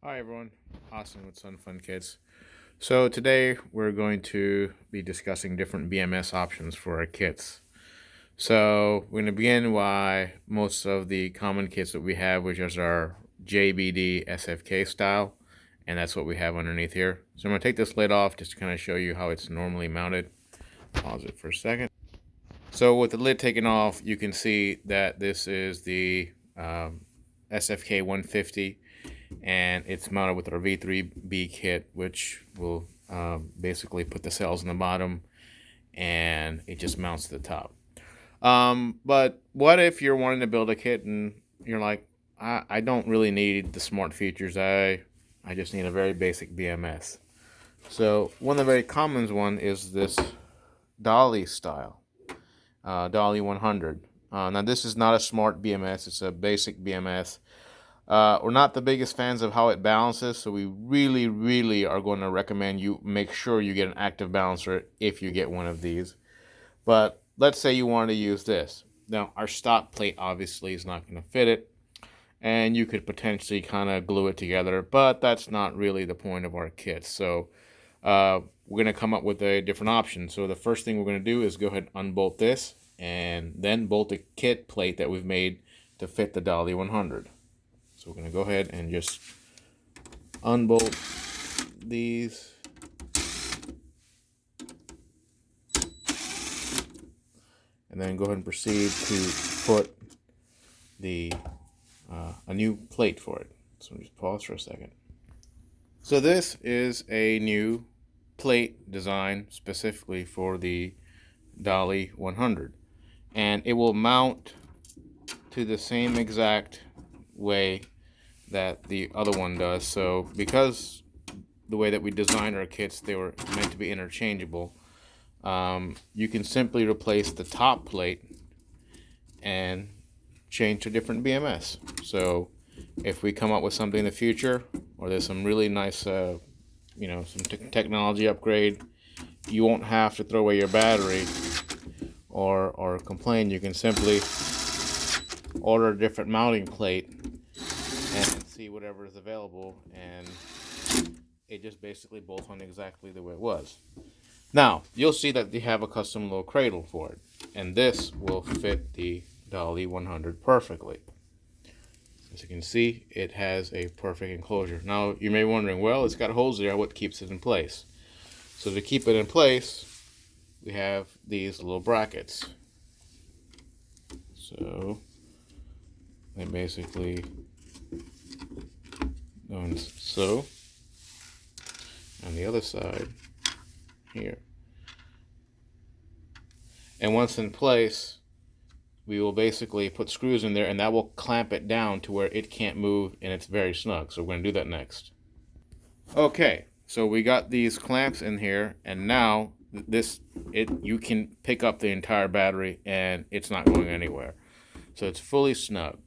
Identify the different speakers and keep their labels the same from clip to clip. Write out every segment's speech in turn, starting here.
Speaker 1: Hi everyone, Austin with Sun Fun Kids. So today we're going to be discussing different BMS options for our kits. So we're going to begin by most of the common kits that we have, which is our JBD SFK style, and that's what we have underneath here. So I'm going to take this lid off just to kind of show you how it's normally mounted. Pause it for a second. So with the lid taken off, you can see that this is the SFK 150. And it's mounted with our V3B kit, which will basically put the cells in the bottom and it just mounts to the top. But what if you're wanting to build a kit and you're like, I don't really need the smart features. I just need a very basic BMS. So one of the very common one is this DALY style, DALY 100. Now this is not a smart BMS, it's a basic BMS. We're not the biggest fans of how it balances, so we really are going to recommend you make sure you get an active balancer if you get one of these. But let's say you want to use this. Now, our stock plate obviously is not going to fit it, and you could potentially kind of glue it together, but that's not really the point of our kit. So we're going to come up with a different option. So the first thing we're going to do is go ahead and unbolt this, and then bolt the kit plate that we've made to fit the DALY 100. So we're going to go ahead and just unbolt these. And then go ahead and proceed to put the a new plate for it. So just pause for a second. So this is a new plate design specifically for the DALY 100. And it will mount to the same exact way that the other one does. So because the way that we designed our kits, they were meant to be interchangeable, you can simply replace the top plate and change to different BMS. So if we come up with something in the future, or there's some really nice some technology upgrade, you won't have to throw away your battery or complain. You can simply order a different mounting plate and see whatever is available, and it just basically bolts on exactly the way it was. Now, you'll see that they have a custom little cradle for it, and this will fit the DALY 100 perfectly. As you can see, it has a perfect enclosure. Now, you may be wondering, well, it's got holes there, what keeps it in place? So to keep it in place, we have these little brackets. So they basically going so on the other side here, and once in place, we will basically put screws in there, and that will clamp it down to where it can't move and it's very snug. So we're going to do that next. Okay, so we got these clamps in here, and now you can pick up the entire battery and it's not going anywhere. So it's fully snug.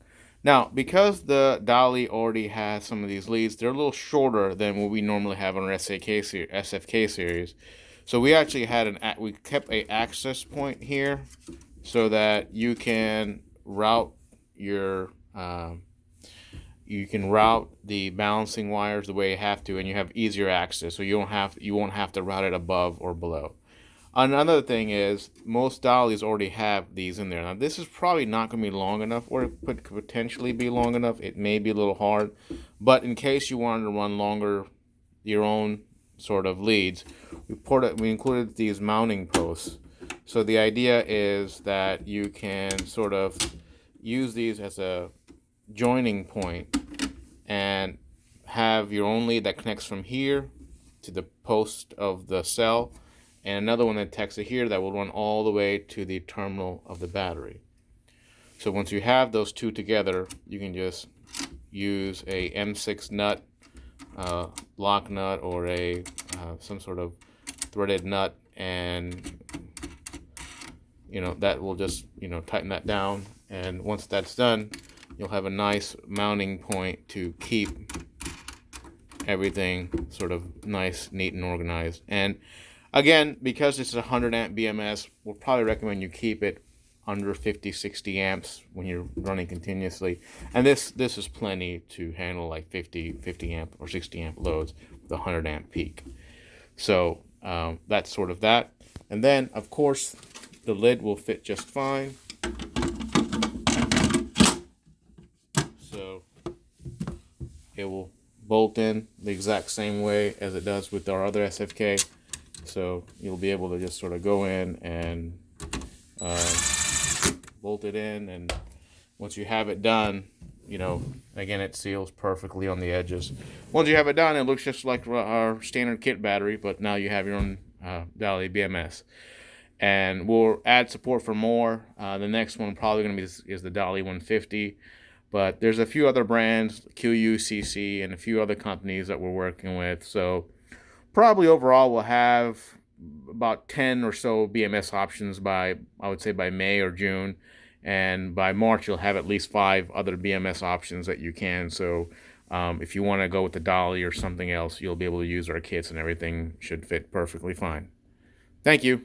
Speaker 1: Now, because the DALY already has some of these leads, they're a little shorter than what we normally have on our SFK series. So we actually we kept a access point here so that you can route your the balancing wires the way you have to, and you have easier access. So you won't have to route it above or below. Another thing is, most DALYs already have these in there. Now, this is probably not going to be long enough, or it could potentially be long enough. It may be a little hard. But in case you wanted to run longer, your own sort of leads, we included these mounting posts. So the idea is that you can sort of use these as a joining point and have your own lead that connects from here to the post of the cell, and another one that connects it here that will run all the way to the terminal of the battery. So once you have those two together, you can just use a M6 nut, lock nut, or some sort of threaded nut, and that will just tighten that down. And once that's done, you'll have a nice mounting point to keep everything sort of nice, neat, and organized. And again, because it's a 100 amp BMS, we'll probably recommend you keep it under 50, 60 amps when you're running continuously. And this is plenty to handle like 50 amp or 60 amp loads with a 100 amp peak. So that's sort of that. And then, of course, the lid will fit just fine. So it will bolt in the exact same way as it does with our other SFK. So you'll be able to just sort of go in and bolt it in, and once you have it done, you know, again, it seals perfectly on the edges. Once you have it done, it looks just like our standard kit battery, but now you have your own DALY BMS. And we'll add support for more. The next one probably going to be is the DALY 150. But there's a few other brands, QU, CC, and a few other companies that we're working with. So probably overall we'll have about 10 or so BMS options by, I would say, by May or June. And by March, you'll have at least 5 other BMS options that you can. So if you want to go with the DALY or something else, you'll be able to use our kits, and everything should fit perfectly fine. Thank you.